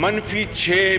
-6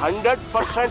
100%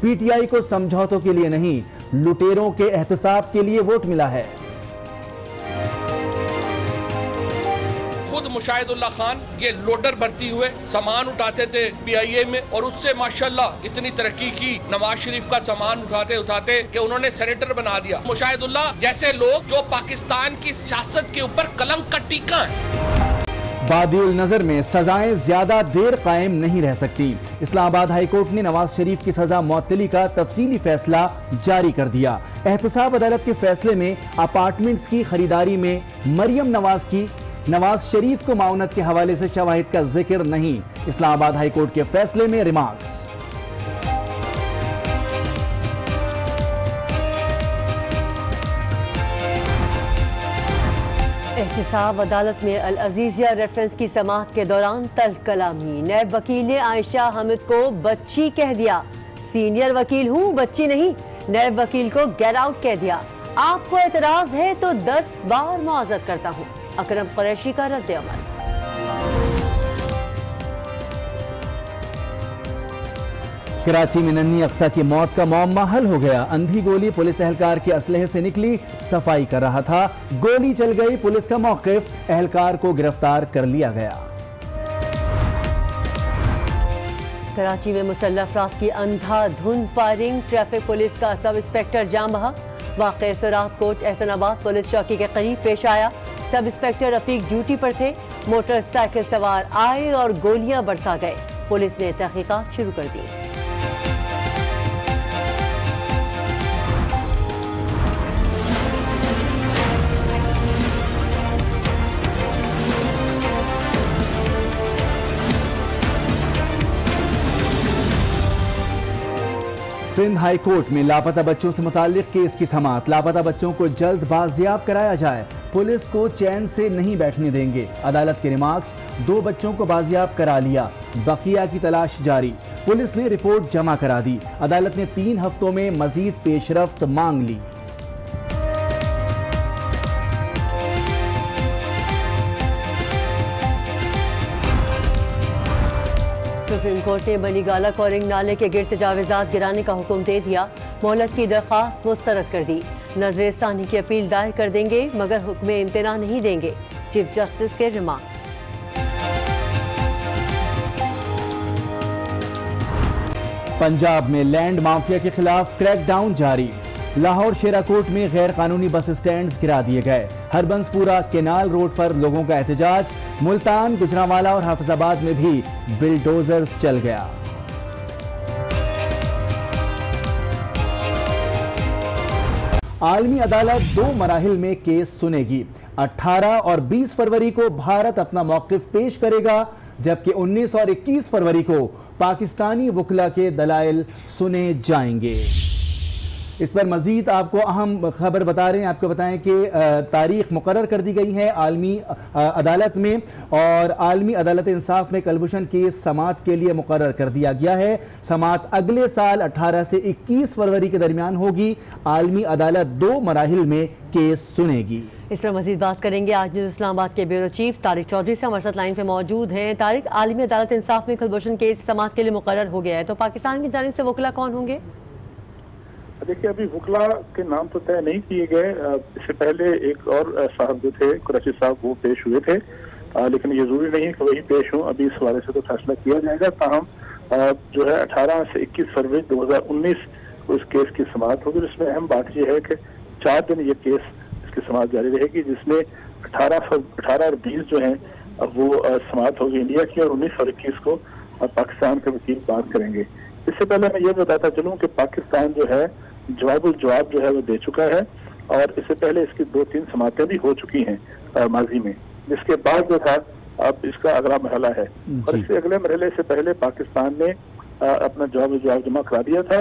P T I کو سمجھوتوں کے لیے نہیں، لٹیروں کے احتساب کے لیے ووٹ ملا ہے۔ خود مشاہد اللہ خان یہ لوڈر بھرتی ہوئے سامان اٹھاتے تھے پی آئی اے میں، اور اس سے ماشاءاللہ اتنی ترقی کی، نواز شریف کا سامان اٹھاتے کہ انہوں نے سینیٹر بنا دیا۔ مشاہد اللہ جیسے لوگ جو پاکستان کی سیاست کے اوپر کلنک کا ٹیکا ہے۔ بادی النظر میں سزائیں زیادہ دیر قائم نہیں رہ سکتی۔ اسلام آباد ہائی کورٹ نے نواز شریف کی سزا معطلی کا تفصیلی فیصلہ جاری کر دیا۔ احتساب عدالت کے فیصلے میں اپارٹمنٹس کی خریداری میں مریم نواز شریف کو معاونت کے حوالے سے شواہد کا ذکر نہیں۔ اسلام آباد ہائی کورٹ کے فیصلے میں ریمارکس۔ احتساب عدالت میں العزیزیہ ریفرنس کی سماعت کے دوران تلخ کلامی، نیب وکیل نے عائشہ حامد کو بچی کہہ دیا۔ سینئر وکیل ہوں، بچی نہیں، نیب وکیل کو گیٹ آؤٹ کہہ دیا۔ آپ کو اعتراض ہے تو 10 بار معذرت کرتا ہوں، اکرم قریشی کا رد عمل۔ کراچی میں ننھی اقصیٰ کی موت کا معمہ حل ہو گیا۔ اندھی گولی پولیس اہلکار کے اسلحے سے نکلی، صفائی کر رہا تھا، گولی چل گئی، پولیس کا موقف، اہلکار کو گرفتار کر لیا گیا۔ کراچی میں مسلح افراد کی اندھا دھند فائرنگ، ٹریفک پولیس کا سب انسپیکٹر جاں بحق۔ واقع سورات کوٹ احسن آباد پولیس چوکی کے قریب پیش آیا۔ سب انسپیکٹر رفیق ڈیوٹی پر تھے، موٹر سائیکل سوار آئے اور گولیاں برسا گئے۔ پولیس نے تحقیقات شروع کر دی۔ سندھ ہائی کورٹ میں لاپتہ بچوں سے متعلق کیس کی سماعت، لاپتہ بچوں کو جلد بازیاب کرایا جائے، پولیس کو چین سے نہیں بیٹھنے دیں گے۔ عدالت کے ریمارکس، 2 بچوں کو بازیاب کرا لیا، بقیہ کی تلاش جاری، پولیس نے رپورٹ جمع کرا دی، عدالت نے 3 ہفتوں میں مزید پیش رفت مانگ لی۔ سپریم کورٹ نے بنی گالا کورنگ نالے کے گرد تجاوزات گرانے کا حکم دے دیا، مہلت کی درخواست مسترد کر دی۔ نظر ثانی کی اپیل دائر کر دیں گے مگر حکم امتناع نہیں دیں گے، چیف جسٹس کے ریمارکس۔ پنجاب میں لینڈ مافیا کے خلاف کریک ڈاؤن جاری، لاہور شیرا کوٹ میں غیر قانونی بس اسٹینڈز گرا دیے گئے، ہربنس پورا کینال روڈ پر لوگوں کا احتجاج، ملتان، گجرانوالہ اور حافظ آباد میں بھی بلڈوزرز چل گیا۔ عالمی عدالت 2 مراحل میں کیس سنے گی، 18 اور 20 فروری کو بھارت اپنا موقف پیش کرے گا، جبکہ 19 اور 21 فروری کو پاکستانی وکلا کے دلائل سنے جائیں گے۔ اس پر مزید آپ کو اہم خبر بتا رہے ہیں، آپ کو بتائیں کہ تاریخ مقرر کر دی گئی ہے عالمی عدالت میں، اور عالمی عدالت انصاف میں کلبھوشن کیس سماعت کے لیے مقرر کر دیا گیا ہے۔ سماعت اگلے سال 18 سے 21 فروری کے درمیان ہوگی۔ عالمی عدالت 2 مراحل میں کیس سنے گی۔ اس پر مزید بات کریں گے آج نیوز اسلام آباد کے بیورو چیف طارق چودھری سے، ہمارے ساتھ لائن پہ موجود ہیں۔ طارق، عالمی عدالت انصاف میں کلبھوشن کیس سماعت کے لیے مقرر ہو گیا ہے، تو پاکستان کی جانب سے وکلا کون ہوں گے؟ دیکھیے، ابھی وکلا کے نام تو طے نہیں کیے گئے۔ اس سے پہلے ایک اور صاحب جو تھے قریشی صاحب، وہ پیش ہوئے تھے، لیکن یہ ضروری نہیں ہے کہ وہی پیش ہوں۔ ابھی اس حوالے سے تو فیصلہ کیا جائے گا۔ تاہم جو ہے 18 سے 21 فروری 2019 کو اس کیس کی سماعت ہوگی۔ اس میں اہم بات یہ ہے کہ 4 دن یہ کیس اس کی سماعت جاری رہے گی، جس میں 18 اور 20 جو ہیں وہ سماعت ہوگی انڈیا کی، اور 19 اور 21 کو پاکستان کے وکیل بات کریں گے۔ اس سے پہلے میں یہ بتاتا چلوں کہ پاکستان جو ہے جواب جو ہے وہ دے چکا ہے، اور اس سے پہلے اس کی 2-3 سماعتیں بھی ہو چکی ہیں ماضی میں، جس کے بعد جو تھا اب اس کا اگلا مرحلہ ہے، اور اس سے اگلے مرحلے سے پہلے پاکستان نے اپنا جواب جمع کرا دیا تھا،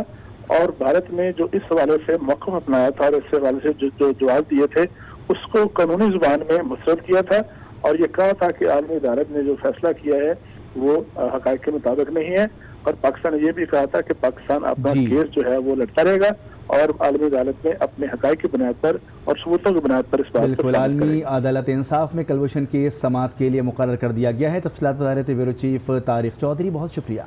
اور بھارت نے جو اس حوالے سے موقف اپنایا تھا اور اس حوالے سے جو جواب دیے تھے اس کو قانونی زبان میں مسترد کیا تھا، اور یہ کہا تھا کہ عالمی عدالت نے جو فیصلہ کیا ہے وہ حقائق کے مطابق نہیں ہے، اور پاکستان نے یہ بھی کہا تھا کہ پاکستان اپنا کیس جو ہے وہ لڑتا رہے گا، اور عالمی عدالت میں اپنے حقائق کی بنیاد پر اور ثبوتوں کی بنیاد پر اس بات کو بالکل عالمی عدالت انصاف میں کلبھوشن کیس سماعت کے لیے مقرر کر دیا گیا ہے۔ تفصیلات بتا رہے تھے بیورو چیف طارق چودھری، بہت شکریہ۔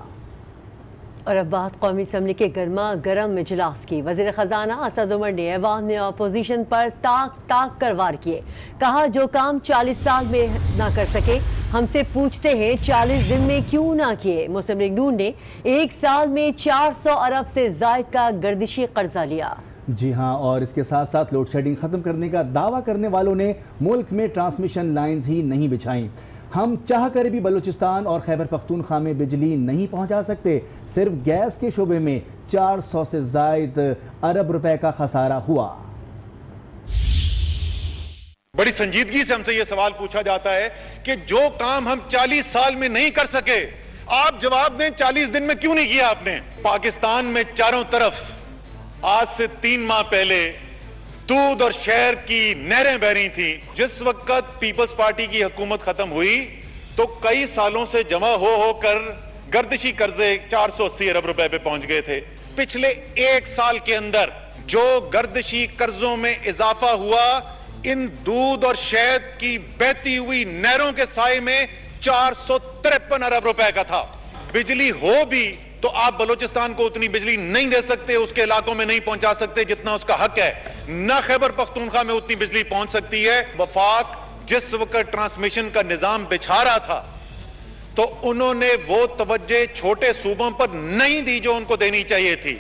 اور اب بات قومی اسمبلی کے گرما گرم اجلاس کی۔ وزیر خزانہ اسد عمر نے ایوان میں اپوزیشن پر تاک کر وار کیے، کہا جو کام 40 سال میں نہ کر سکے ہم سے پوچھتے ہیں 40 دن میں کیوں نہ کیے۔ مسلم لیگ نون نے ایک سال میں 400 ارب سے زائد کا گردشی قرضہ لیا۔ جی ہاں، اور اس کے ساتھ ساتھ لوڈ شیڈنگ ختم کرنے کا دعویٰ کرنے والوں نے ملک میں ٹرانسمیشن لائنز ہی نہیں بچھائیں۔ ہم چاہ کر بھی بلوچستان اور خیبر پختونخوا میں بجلی نہیں پہنچا سکتے۔ صرف گیس کے شعبے میں 400 سے زائد ارب روپے کا خسارہ ہوا۔ بڑی سنجیدگی سے ہم سے یہ سوال پوچھا جاتا ہے کہ جو کام ہم 40 سال میں نہیں کر سکے آپ جواب دیں 40 دن میں کیوں نہیں کیا آپ نے۔ پاکستان میں چاروں طرف آج سے 3 ماہ پہلے دودھ اور شہر کی نہریں بہ رہی تھیں۔ جس وقت پیپلز پارٹی کی حکومت ختم ہوئی تو کئی سالوں سے جمع ہو کر گردشی قرضے 480 ارب روپے پہ پہنچ گئے تھے۔ پچھلے 1 سال کے اندر جو گردشی قرضوں میں اضافہ ہوا ان دودھ اور شہد کی بہتی ہوئی نہروں کے سائے میں 453 ارب روپے کا تھا۔ بجلی ہو بھی تو آپ بلوچستان کو اتنی بجلی نہیں دے سکتے، اس کے علاقوں میں نہیں پہنچا سکتے جتنا اس کا حق ہے، نہ خیبر پختونخوا میں اتنی بجلی پہنچ سکتی ہے۔ وفاق جس وقت ٹرانسمیشن کا نظام بچھا رہا تھا تو انہوں نے وہ توجہ چھوٹے صوبوں پر نہیں دی جو ان کو دینی چاہیے تھی۔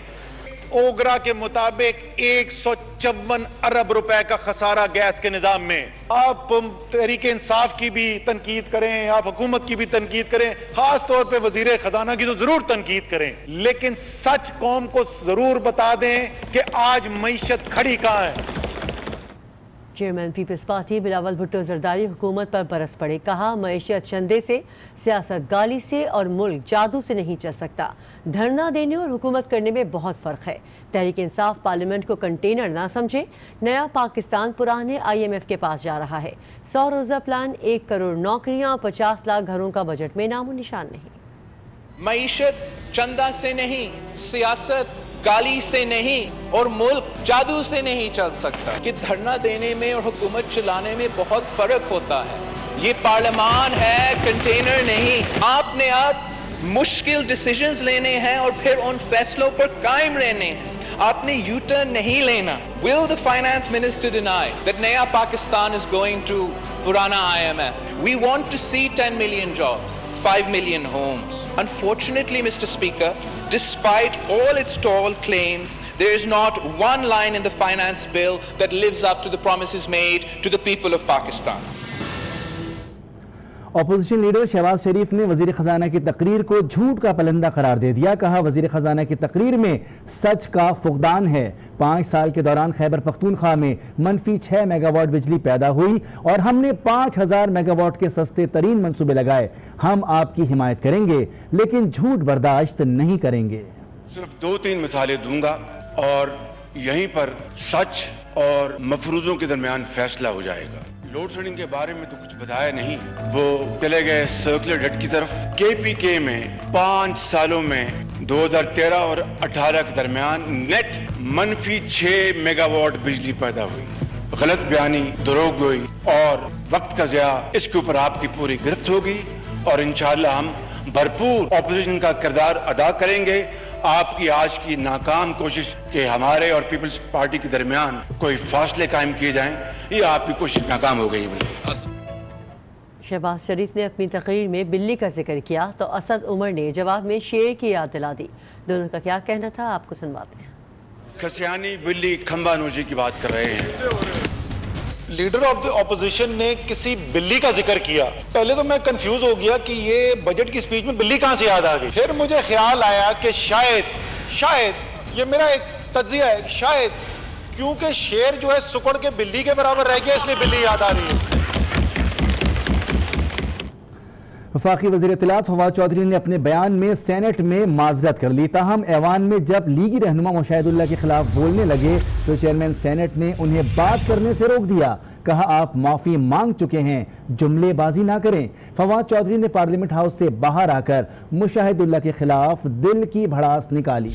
اوگرا کے مطابق 154 ارب روپے کا خسارہ گیس کے نظام میں۔ آپ تحریک انصاف کی بھی تنقید کریں، آپ حکومت کی بھی تنقید کریں، خاص طور پہ وزیر خزانہ کی تو ضرور تنقید کریں، لیکن سچ قوم کو ضرور بتا دیں کہ آج معیشت کھڑی کہاں ہے۔ چیئرمین پیپلز پارٹی بلاول بھٹو زرداری حکومت پر برس پڑے، کہا معیشت چندے سے، سیاست گالی سے اور ملک جادو سے نہیں چل سکتا۔ دھرنا دینے اور حکومت کرنے میں بہت فرق ہے۔ تحریک انصاف پارلیمنٹ کو کنٹینر نہ سمجھے۔ نیا پاکستان پرانے IMF کے پاس جا رہا ہے۔ 100 روزہ پلان، 1 کروڑ نوکریاں، 50 لاکھ گھروں کا بجٹ میں نام و نشان نہیں۔ معیشت چندہ سے نہیں، سیاست گالی سے نہیں اور ملک جادو سے نہیں چل سکتا۔ کہ دھرنا دینے میں اور حکومت چلانے میں بہت فرق ہوتا ہے۔ یہ پارلیمان ہے، کنٹینر نہیں۔ آپ نے آج مشکل ڈیسیجنز لینے ہیں اور پھر ان فیصلوں پر قائم رہنے ہیں۔ آپ نے یو ٹرن نہیں لینا۔ Will the finance minister deny that Naya Pakistan is going to Purana IMF? We want to see 10 million jobs, 5 million homes. Unfortunately, Mr. Speaker, despite all its tall claims, there is not one line in the finance bill that lives up to the promises made to the people of Pakistan. Opposition leader Shehbaz Sharif نے وزیر خزانہ کی تقریر کو جھوٹ کا پلندہ قرار دے دیا، کہا وزیر خزانہ کی تقریر میں سچ کا فقدان ہے۔ 5 سال کے دوران خیبر پختونخوا میں -6 میگا واٹ بجلی پیدا ہوئی اور ہم نے 5000 میگا واٹ کے سستے ترین منصوبے لگائے۔ ہم آپ کی حمایت کریں گے لیکن جھوٹ برداشت نہیں کریں گے۔ صرف 2-3 مثالیں دوں گا اور یہیں پر سچ اور مفروضوں کے درمیان فیصلہ ہو جائے گا۔ لوڈ شیڈنگ کے بارے میں تو کچھ بتایا نہیں، وہ چلے گئے سرکولر ڈیٹ کی طرف۔ KPK میں 5 سالوں میں 2013 اور 18 کے درمیان نیٹ -6 میگا واٹ بجلی پیدا ہوئی۔ غلط بیانی، دروغ گوئی اور وقت کا ضیاع، اس کے اوپر آپ کی پوری گرفت ہوگی اور انشاءاللہ ہم بھرپور اپوزیشن کا کردار ادا کریں گے۔ آپ کی آج کی ناکام کوشش کہ ہمارے اور پیپلز پارٹی کے درمیان کوئی فاصلے قائم کیے جائیں، یہ آپ کی کوشش ناکام ہو گئی۔ شہباز شریف نے اپنی تقریر میں بلی کا ذکر کیا تو اسد عمر نے جواب میں شیر کی یاد دلا دی۔ دونوں کا کیا کہنا تھا آپ کو سنواتے ہیں۔ کھسیانی بلی کھمبا نوشی کی بات کر رہے ہیں۔ لیڈر آف دی اپوزیشن نے کسی بلی کا ذکر کیا، پہلے تو میں کنفیوز ہو گیا کہ یہ بجٹ کی سپیچ میں بلی کہاں سے یاد آ گئی۔ پھر مجھے خیال آیا کہ شاید یہ میرا ایک تجزیہ ہے، شاید کیونکہ شیر جو ہے سکڑ کے بلی کے برابر رہ گیا اس لیے بلی یاد آ رہی ہے۔ وفاقی وزیر اطلاعات فواد چودھری نے اپنے بیان میں سینٹ میں معذرت کر لی، تاہم ایوان میں جب لیگی رہنما مشاہد اللہ کے خلاف بولنے لگے تو چیئرمین سینٹ نے انہیں بات کرنے سے روک دیا، کہا آپ معافی مانگ چکے ہیں، جملے بازی نہ کریں۔ فواد چودھری نے پارلیمنٹ ہاؤس سے باہر آ کر مشاہد اللہ کے خلاف دل کی بھڑاس نکالی۔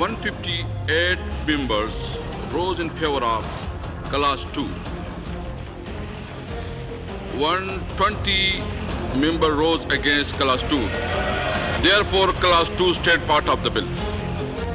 158 members rose in favor of Class 2. 120 members rose against Class 2. Therefore, Class 2 stayed part of the bill.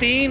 3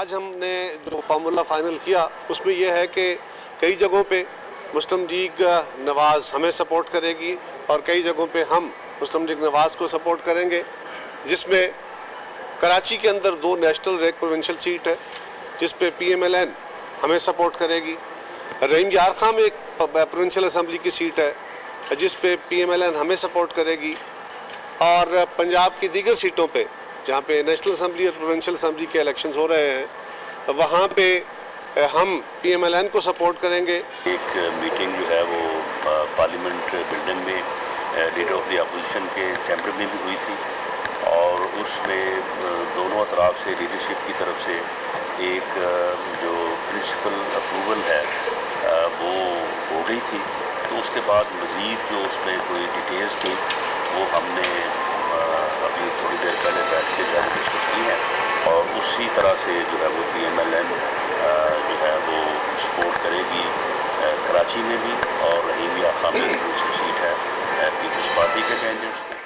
آج ہم نے جو فارمولا فائنل کیا اس میں یہ ہے کہ کئی جگہوں پہ مسلم لیگ نواز ہمیں سپورٹ کرے گی اور کئی جگہوں پہ ہم مسلم لیگ نواز کو سپورٹ کریں گے، جس میں کراچی کے اندر 2 نیشنل اور 1 پروونشل سیٹ ہے جس پہ PMLN ہمیں سپورٹ کرے گی۔ رحیم یار خان میں ایک پروونشل اسمبلی کی سیٹ ہے جس پہ PMLN ہمیں سپورٹ کرے گی، اور پنجاب کی دیگر سیٹوں پہ جہاں پہ نیشنل اسمبلی اور پروونشل اسمبلی کے الیکشنز ہو رہے ہیں وہاں پہ ہم PMLN کو سپورٹ کریں گے۔ ایک میٹنگ جو ہے وہ پارلیمنٹ بلڈنگ میں لیڈر آف دی اپوزیشن کے چیمبر میں بھی ہوئی تھی، اور اس میں دونوں اطراف سے لیڈرشپ کی طرف سے ایک جو پرنسپل اپروول ہے وہ ہو گئی تھی۔ تو اس کے بعد مزید جو اس میں کوئی ڈیٹیلز تھی وہ ہم نے ابھی تھوڑی دیر پہلے بیٹھ کے ڈسکس کی ہے، اور اسی طرح سے جو ہے وہ PMLN جو ہے وہ سپورٹ کرے گی کراچی میں بھی، اور رحیم یار خان میں دوسری سیٹ ہے پیپلز پارٹی کے کینڈیڈیٹس کو۔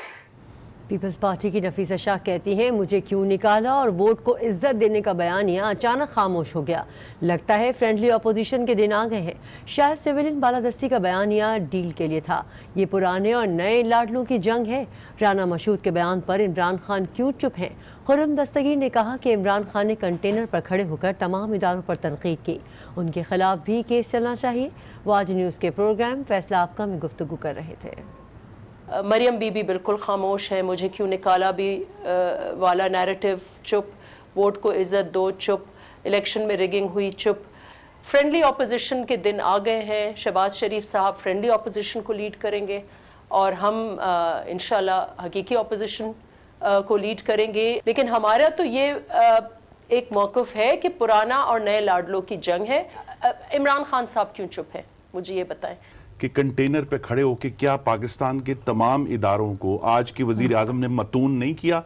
پیپلز پارٹی کی نفیسہ شاہ کہتی ہیں مجھے کیوں نکالا، اور ووٹ کو عزت دینے کا بیانیہ اچانک خاموش ہو گیا، لگتا ہے فرینڈلی اپوزیشن کے دن آ گئے ہیں، شاید سویلین بالادستی کا بیانیہ ڈیل کے لیے تھا، یہ پرانے اور نئے لاڈلوں کی جنگ ہے۔ رانا مشہود کے بیان پر عمران خان کیوں چپ ہیں؟ خرم دستگیر نے کہا کہ عمران خان نے کنٹینر پر کھڑے ہو کر تمام اداروں پر تنقید کی، ان کے خلاف بھی کیس چلنا چاہیے۔ وہ آج نیوز کے پروگرام فیصلہ آپ کا میں گفتگو کر رہے تھے۔ مریم بی بی بالکل خاموش ہے، مجھے کیوں نکالا بھی والا نیریٹو چپ، ووٹ کو عزت دو چپ، الیکشن میں ریگنگ ہوئی چپ۔ فرینڈلی اپوزیشن کے دن آ گئے ہیں، شہباز شریف صاحب فرینڈلی اپوزیشن کو لیڈ کریں گے، اور ہم انشاءاللہ حقیقی اپوزیشن کو لیڈ کریں گے۔ لیکن ہمارا تو یہ ایک موقف ہے کہ پرانا اور نئے لاڈلوں کی جنگ ہے۔ عمران خان صاحب کیوں چپ ہیں، مجھے یہ بتائیں کہ کنٹینر پہ کھڑے ہو کے کیا پاکستان کے تمام اداروں کو آج کے وزیر اعظم نے متون نہیں کیا؟